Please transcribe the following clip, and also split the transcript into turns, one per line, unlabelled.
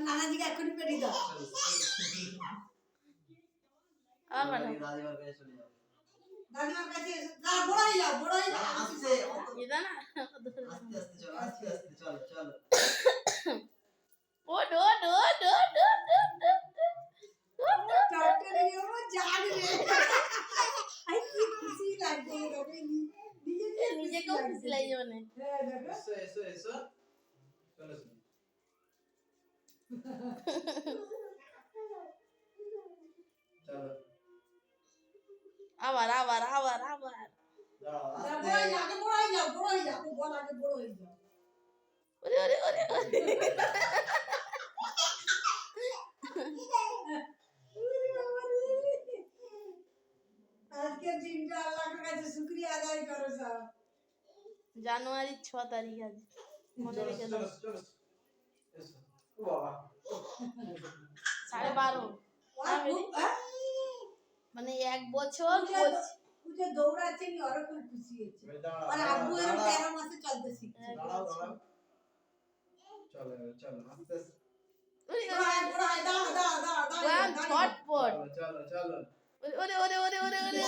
নানাজিকে এখনই পেড়ি দাও।
দাদিমার কাছে চলে যাও।
দাদিমার কাছে না, বড়াই যাও, বড়াই যাও।
আস্তে
এটা না
আস্তে আস্তে চলো, আস্তে আস্তে চলো চলো।
ও ডো ডো ডো ডো ডো
ডক্টরের ও জান রে। আই কি খুশি লাগছে রে,
নিজেকেও খুশি লাগে মানে।
হ্যাঁ দেখো।
এসো এসো এসো চলো চলো। চলো
আবার আবার আবার আবার
দাঁড়াও আস্তে।
বড়াই যাও, আগে বড়াই যাও, বড়াই যাও, বল আগে বড় হয়ে যাও।
ওরে ওরে ওরে ওরে
আজকের দিনটা আল্লাহর কাছে শুকরিয়া আদায় করো সব।
জানুয়ারি 6 তারিখ আজ মনে
চলো
রেখে
চলো
দাও।
চলো এসো। ও বাবা
12:30 মানে 1 বছর
পূজা দৌড়াচ্ছে নি, ওরা খুব খুশি হয়েছে।
দাঁড়াও
আর আব্বু এর 13 মাসে চলতে শিখছে।
দাঁড়াও দাঁড়াও চলো চলো আস্তে আস্তে
ওরে
বড়াই বড়াই দাও দাও দাও দাও।
ওয়ান ছটপট
চলো চলো চলো।
ওরে ওরে ওরে ওরে ওরে